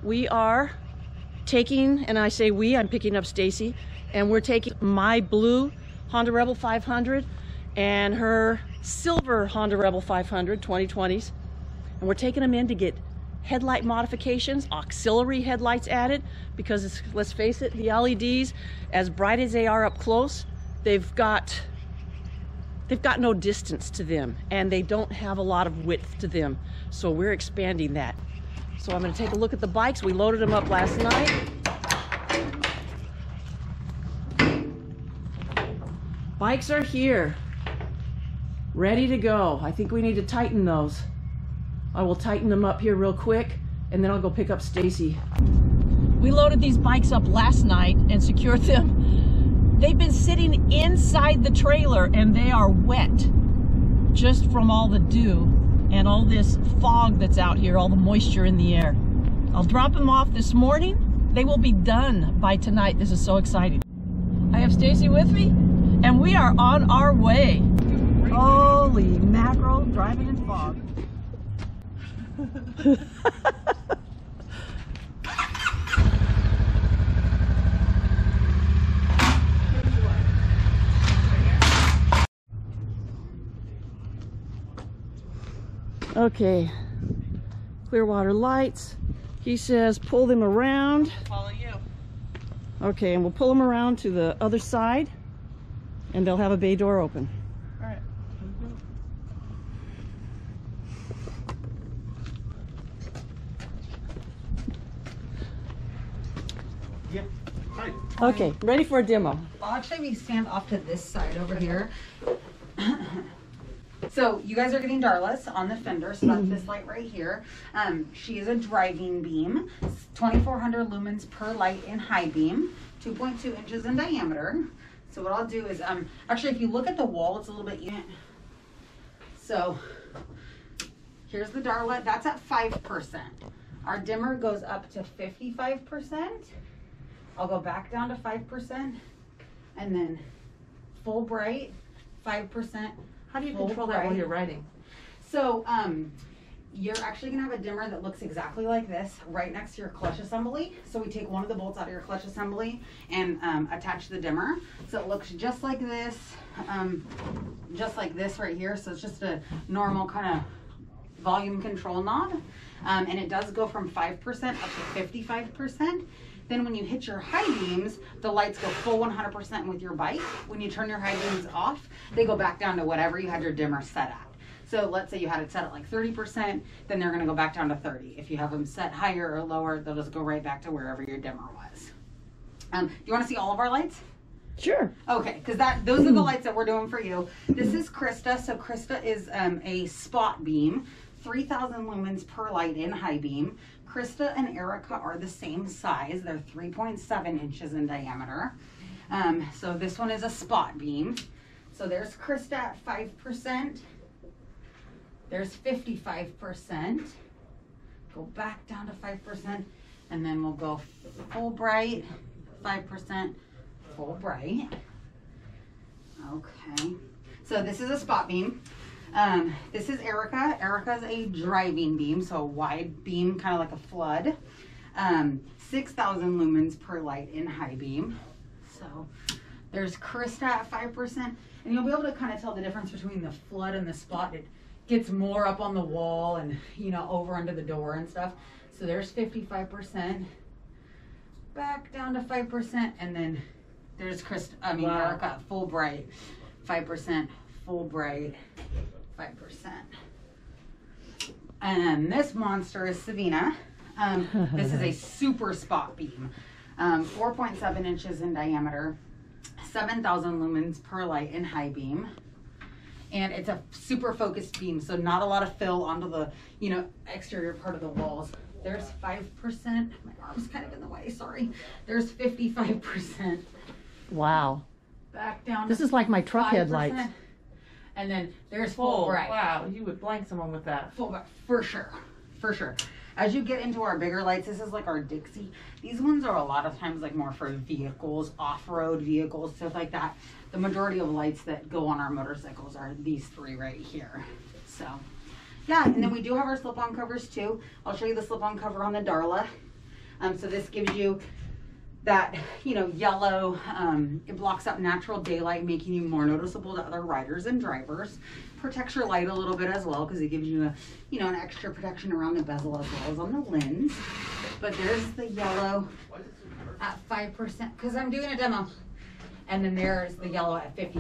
we are taking, and I say we, I'm picking up Stacy, and we're taking my blue Honda Rebel 500 and her silver Honda Rebel 500 2020s, and we're taking them in to get headlight modifications, auxiliary headlights added, because let's face it, the LEDs, as bright as they are up close, they've got no distance to them, and they don't have a lot of width to them, so we're expanding that. So I'm going to take a look at the bikes. We loaded them up last night. Bikes are here, ready to go. I think we need to tighten those. I will tighten them up here real quick, and then I'll go pick up Stacy. We loaded these bikes up last night and secured them. They've been sitting inside the trailer and they are wet just from all the dew and all this fog that's out here, all the moisture in the air. I'll drop them off this morning. They will be done by tonight. This is so exciting. I have Stacy with me and we are on our way. Holy mackerel, driving in fog. Okay, Clearwater Lights. He says pull them around. Follow you. Okay, and we'll pull them around to the other side and they'll have a bay door open. All right. Yeah. Hi. Okay, ready for a demo. Well, actually, we stand off to this side over here. So you guys are getting Darla's on the fender, so that's this light right here. She is a driving beam, 2,400 lumens per light in high beam, 2.2 inches in diameter. So what I'll do is, actually, if you look at the wall, it's a little bit, so here's the Darla, that's at 5%. Our dimmer goes up to 55%. I'll go back down to 5%, and then full bright, 5%. How do you control that while you're riding? So you're actually gonna have a dimmer that looks exactly like this right next to your clutch assembly. So we take one of the bolts out of your clutch assembly and attach the dimmer. So it looks just like this right here. So it's just a normal kind of volume control knob. And it does go from 5% up to 55%. Then when you hit your high beams, the lights go full 100% with your bike. When you turn your high beams off, they go back down to whatever you had your dimmer set at. So let's say you had it set at like 30%, then they're gonna go back down to 30. If you have them set higher or lower, they'll just go right back to wherever your dimmer was. Do you wanna see all of our lights? Sure. Okay, because those are the lights that we're doing for you. This is Krista. So Krista is a spot beam, 3,000 lumens per light in high beam. Krista and Erica are the same size. They're 3.7 inches in diameter. So this one is a spot beam. So there's Krista at 5%. There's 55%. Go back down to 5%. And then we'll go full bright, 5%, full bright. Okay. So this is a spot beam. This is Erica. Erica's a driving beam, so a wide beam, kind of like a flood. 6,000 lumens per light in high beam. So there's Krista at 5%, and you'll be able to kind of tell the difference between the flood and the spot. It gets more up on the wall and, you know, over under the door and stuff. So there's 55%. Back down to 5%, and then there's Erica, full bright, 5%, full bright, 5%. And then this monster is Savina. This is a super spot beam, 4.7 inches in diameter, 7,000 lumens per light in high beam. And it's a super focused beam, so not a lot of fill onto the, you know, exterior part of the walls. There's 5%. My arm's kind of in the way, sorry. There's 55%. Wow. Back down. This is like my truck 5%. headlights. And then there's full bright. Wow, you would blank someone with that. Full bright, for sure, for sure. As you get into our bigger lights, this is like our Dixie. These ones are a lot of times like more for vehicles, off-road vehicles, stuff like that. The majority of lights that go on our motorcycles are these three right here. So, yeah, and then we do have our slip-on covers too. I'll show you the slip-on cover on the Darla. So this gives you that, you know, yellow, it blocks out natural daylight, making you more noticeable to other riders and drivers. Protects your light a little bit as well, because it gives you a, you know, an extra protection around the bezel as well as on the lens. But there's the yellow at 5%, because I'm doing a demo. And then there's the yellow at 55%.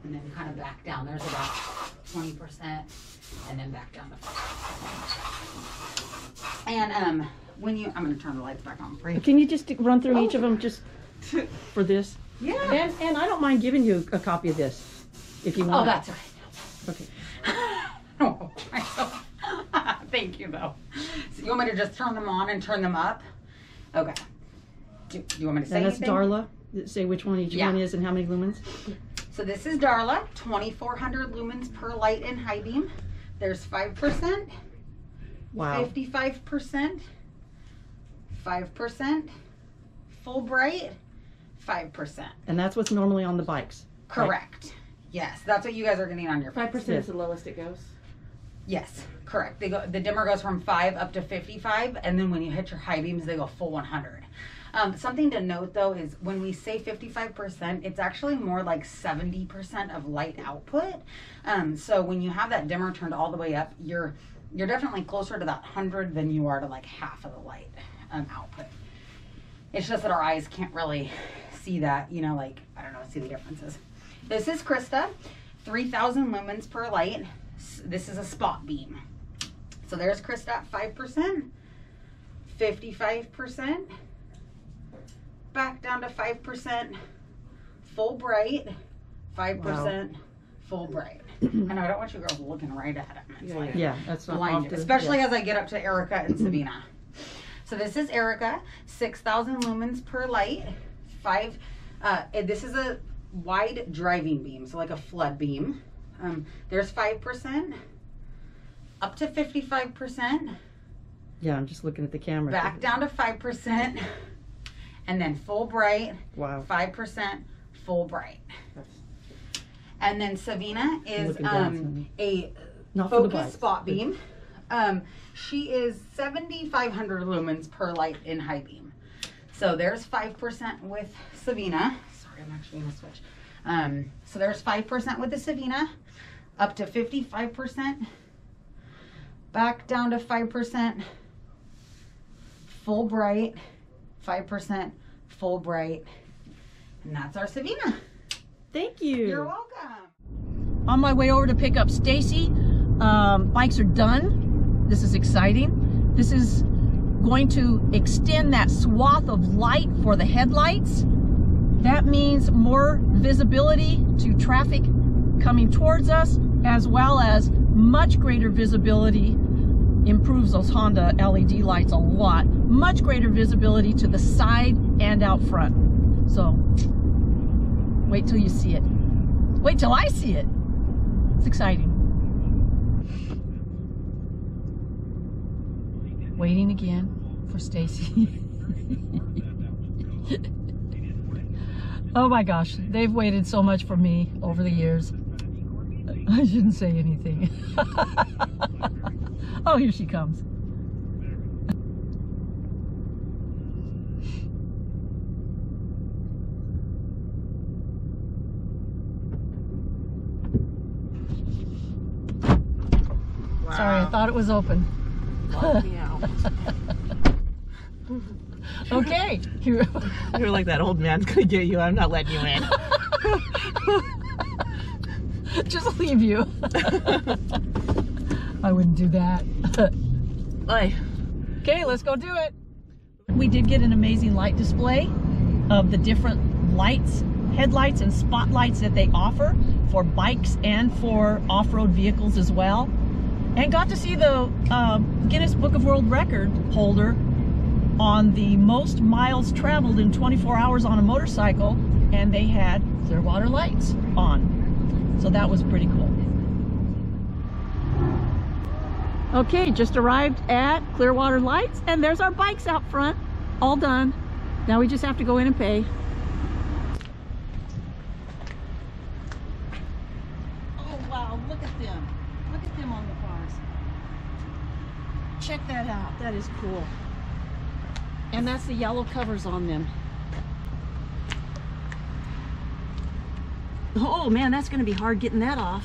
And then kind of back down, there's about 20%, and then back down to 5%. And when you, I'm gonna turn the lights back on for you. Can you just run through each of them just for this? Yeah. And I don't mind giving you a copy of this if you want. Oh, that's right. Okay. Oh, thank you though. So you want me to just turn them on and turn them up? Okay. Do you want me to say And that's anything? Darla. Say which one each one is and how many lumens. So this is Darla, 2400 lumens per light in high beam. There's 5%, Wow. 55%, 5%, full bright, 5%. And that's what's normally on the bikes. Correct. Right? Yes, that's what you guys are getting on your 5% bikes. is the lowest it goes. Yes, correct. They go. The dimmer goes from 5 up to 55, and then when you hit your high beams, they go full 100. Something to note though is when we say 55%, it's actually more like 70% of light output. So when you have that dimmer turned all the way up, you're definitely closer to that 100 than you are to like half of the light output. It's just that our eyes can't really see that, you know, like, I don't know, see the differences. This is Krista, 3000 lumens per light. This is a spot beam. So there's Krista at 5%, 55%, back down to 5%, full bright, 5%, full bright. And I don't want you girls looking right at him. It's like that's not blind, often, especially as I get up to Erica and Sabina. So this is Erica, 6000 lumens per light, this is a wide driving beam, so like a flood beam. There's 5%, up to 55%. Yeah, I'm just looking at the camera. Back down to 5%, and then full bright. Wow. 5% full bright. And then Savina is a Not for the focus bikes, spot beam. She is 7,500 lumens per light in high beam. So there's 5% with Savina. Sorry, I'm actually gonna switch. So there's 5% with the Savina, up to 55%, back down to 5%, full bright, 5% full bright, and that's our Savina. Thank you. You're welcome. On my way over to pick up Stacy. Bikes are done. This is exciting. This is going to extend that swath of light for the headlights. That means more visibility to traffic coming towards us, as well as much greater visibility. Improves those Honda LED lights a lot. Much greater visibility to the side and out front. So wait till you see it. Wait till I see it. It's exciting. Waiting again for Stacy. Oh my gosh, they've waited so much for me over the years. I shouldn't say anything. Oh, here she comes. Wow. Sorry, I thought it was open. Locked me out. Okay. You're like, that old man's gonna get you. I'm not letting you in. Just leave you. I wouldn't do that. Okay, let's go do it. We did get an amazing light display of the different lights, headlights and spotlights that they offer for bikes and for off-road vehicles as well. And got to see the Guinness Book of World Record holder on the most miles traveled in 24 hours on a motorcycle, and they had Clearwater Lights on. So that was pretty cool. Okay, just arrived at Clearwater Lights, and there's our bikes out front, all done. Now we just have to go in and pay. Oh wow, look at them. Look at them on the cars. Check that that out. That is cool. And that's the yellow covers on them. Oh man, that's going to be hard getting that off.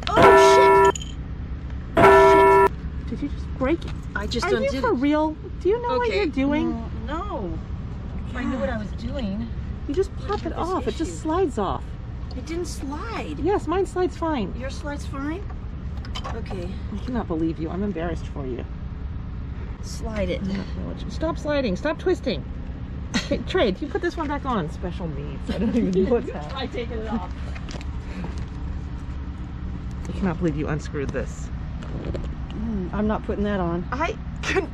Oh shit! Did you just break it? I just Are undid you for it. real? Do you know what you're doing? No. If I knew what I was doing. You just pop it off. It just slides off. It didn't slide. Yes, mine slides fine. Your slide's fine? Okay. I cannot believe you. I'm embarrassed for you. Slide it. Stop sliding. Stop twisting. Okay, Trade, you put this one back on. Special needs. I don't even know what's happening. Try taking it off. I cannot believe you unscrewed this. I'm not putting that on.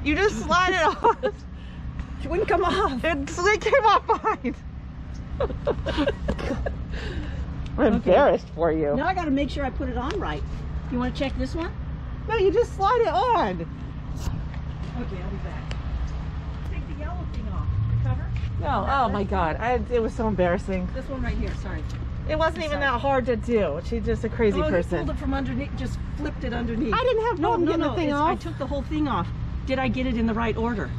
You just slide it off. It wouldn't come off. It came off fine. I'm embarrassed for you. Now I got to make sure I put it on right. You want to check this one? No, you just slide it on. Okay, I'll be back. Take the yellow thing off. The cover? No, oh my God. It was so embarrassing. This one right here, sorry. It wasn't even that hard to do. She's just a crazy You person. pulled it from underneath, just flipped it underneath. I didn't have problem getting the thing I off. took the whole thing off. Did I get it in the right order?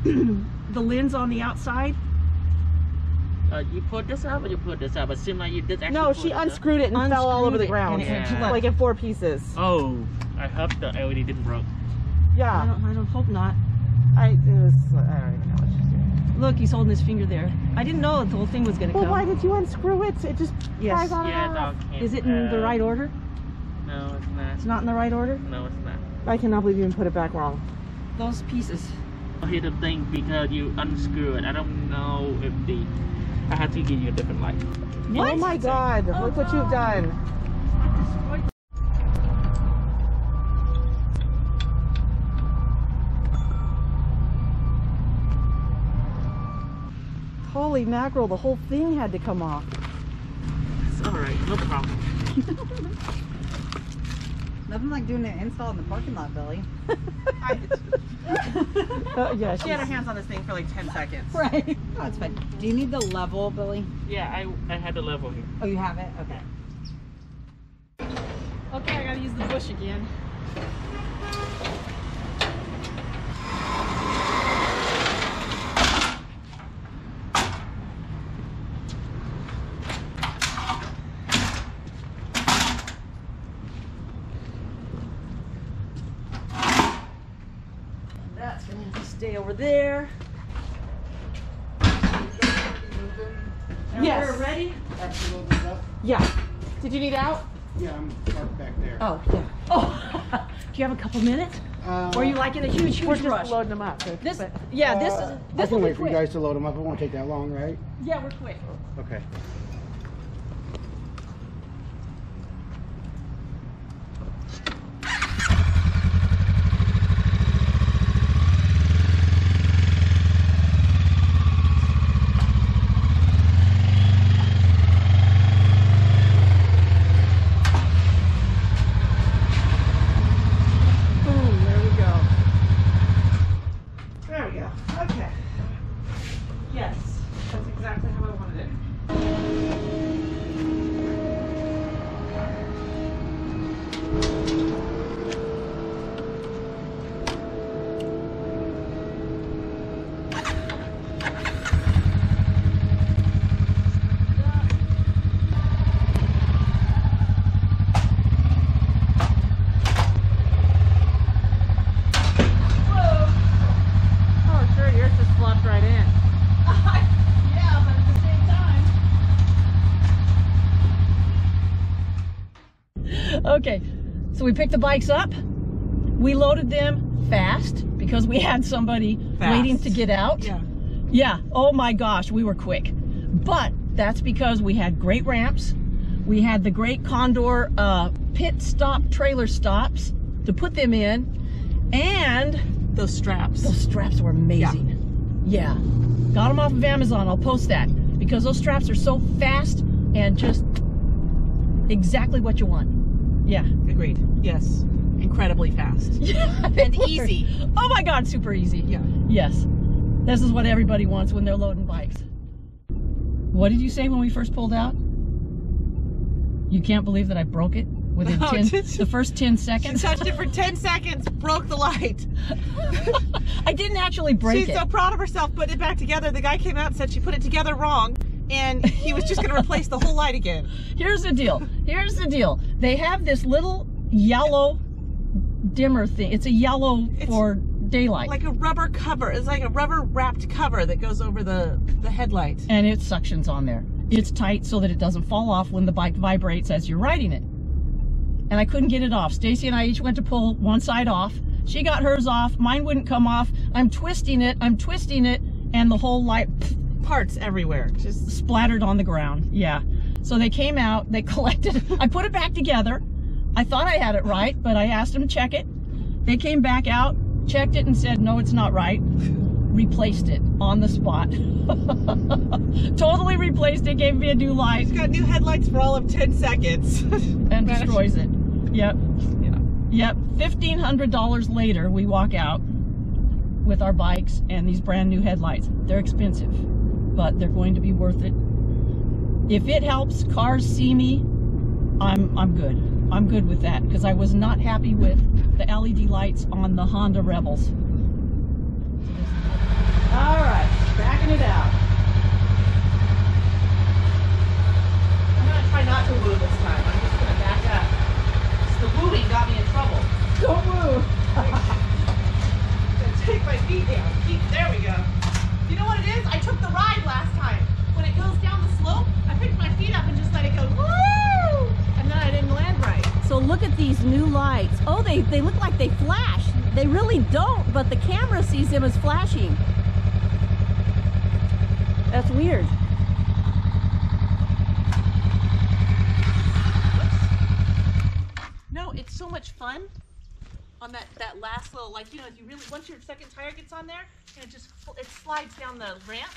The lens on the outside? You put this up or you put this up? It seemed like you did actually. No, put she it up. unscrewed it and fell all over the Unscrewed it, ground. and it Yeah. Like in 4 pieces. Oh, I hope the LED didn't broke. Yeah. I don't hope not. I don't even know what she's doing. Look, he's holding his finger there. I didn't know the whole thing was going to Well, come. why did you unscrew it? It just flies on Yeah, and off. dog can't. Is it in the right order? No, it's not. It's not in the right order? No, it's not. I cannot believe you even put it back wrong. Those pieces. Here's the thing, because you unscrew it. I don't know if I have to give you a different light. Oh my God, look what you've done. Holy mackerel, the whole thing had to come off. It's alright, no problem. Nothing like doing an install in the parking lot, Billy. Yeah, She had her hands on this thing for like 10 seconds. Right. Oh, it's fine. Do you need the level, Billy? Yeah, I had the level here. Oh, you have it? Okay. Okay, I gotta use the bush again. That's gonna have to stay over there. And Yes. we're ready? Absolutely. Yeah. Did you need out? Yeah, I'm parked back there. Oh, yeah. Oh, do you have a couple minutes? Or are you like in a huge We're rush? just loading them up. This, But- yeah, I this can will be wait for you quick. guys to load them up. It won't take that long, right? Yeah, we're quick. Okay. Boom, there we go. There we go. Okay. Yes, that's exactly how I wanted it. Oh, sure, yours just flopped right in. Yeah, but at the same time. Okay, so we picked the bikes up. We loaded them fast because we had somebody waiting to get out. Yeah. Yeah, oh my gosh, we were quick. But that's because we had great ramps. We had the great Condor pit stop trailer stops to put them in. And Those straps. those straps were amazing. Yeah. Got them off of Amazon. I'll post that because those straps are so fast and just exactly what you want. Yeah. Agreed. Yes. Incredibly fast. Yeah. And easy. Oh my God, super easy. Yeah. Yes. This is what everybody wants when they're loading bikes. What did you say when we first pulled out? You can't believe that I broke it within No, the first 10 She seconds. touched it for 10 seconds, broke the light. I didn't actually break She's it. so proud of herself, putting it back together. The guy came out and said she put it together wrong, and he was just going to replace the whole light again. Here's the deal. Here's the deal. They have this little yellow dimmer thing. It's a yellow for daylight. Like a rubber cover. It's like a rubber wrapped cover that goes over the headlight. And it suctions on there. It's tight so that it doesn't fall off when the bike vibrates as you're riding it. And I couldn't get it off. Stacy and I each went to pull one side off. She got hers off. Mine wouldn't come off. I'm twisting it, and the whole light Parts everywhere. Just splattered on the ground. Yeah. So they came out, they collected. I put it back together. I thought I had it right, but I asked them to check it. They came back out, checked it, and said, no, it's not right. Replaced it on the spot. Totally replaced it, gave me a new light. she's got new headlights for all of 10 seconds. And destroys it. Yep. Yeah. Yep. $1,500 later, we walk out with our bikes and these brand new headlights. They're expensive, but they're going to be worth it. If it helps cars see me, I'm good. I'm good with that, because I was not happy with the LED lights on the Honda Rebels. All right, backing it out. I'm going to try not to woo this time. I'm just going to back up. The wooing got me in trouble. Don't move. Take my feet down. There we go. You know what it is? I took the ride last time. When it goes down the slope, I picked my feet up and just let it go. Woo! And then I didn't land right. So look at these new lights. Oh, they look like they flash. They really don't, but the camera sees them as flashing. That's weird. No, it's so much fun on that last little, like, you know, if you really, once your second tire gets on there, and it slides down the ramp.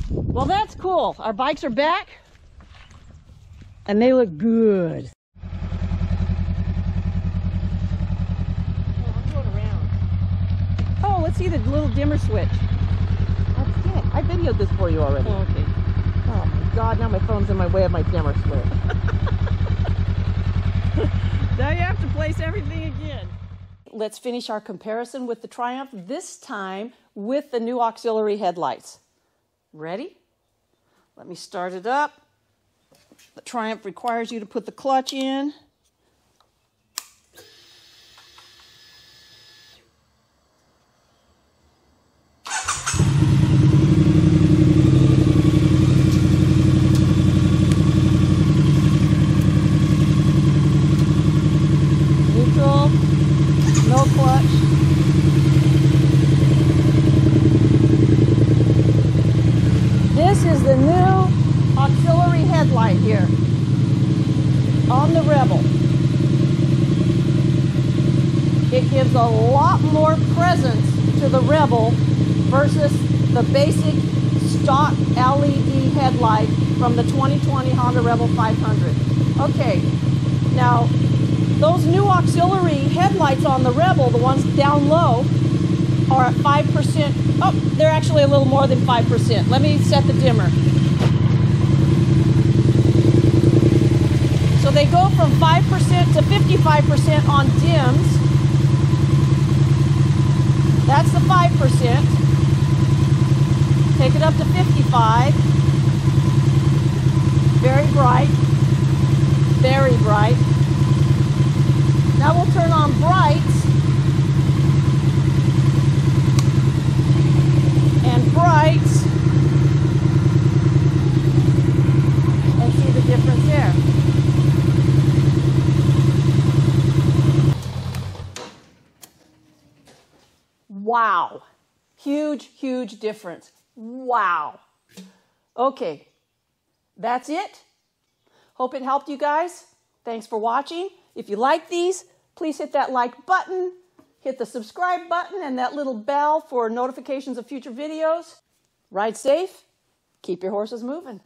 Well, that's cool. Our bikes are back, and they look good. Oh, I'm going around. Oh, let's see the little dimmer switch. I videoed this for you already. Oh, okay. Oh my God, now my phone's in my way of my dimmer switch. Now you have to place everything again. Let's finish our comparison with the Triumph, this time with the new auxiliary headlights. Ready? Let me start it up. The Triumph requires you to put the clutch in. Neutral, no clutch. This is the new auxiliary headlight here on the Rebel. It gives a lot more presence to the Rebel versus the basic stock LED headlight from the 2020 Honda Rebel 500. Okay, now those new auxiliary headlights on the Rebel, the ones down low, are at 5%. Oh, they're actually a little more than 5%. Let me set the dimmer. So they go from 5% to 55% on dims. That's the 5%. Take it up to 55. Very bright. Very bright. Now we'll turn on brights. And brights. And see the difference there. Wow. Huge, huge difference. Wow. Okay. That's it. Hope it helped you guys. Thanks for watching. If you like these, please hit that like button, hit the subscribe button, and that little bell for notifications of future videos. Ride safe. Keep your horses moving.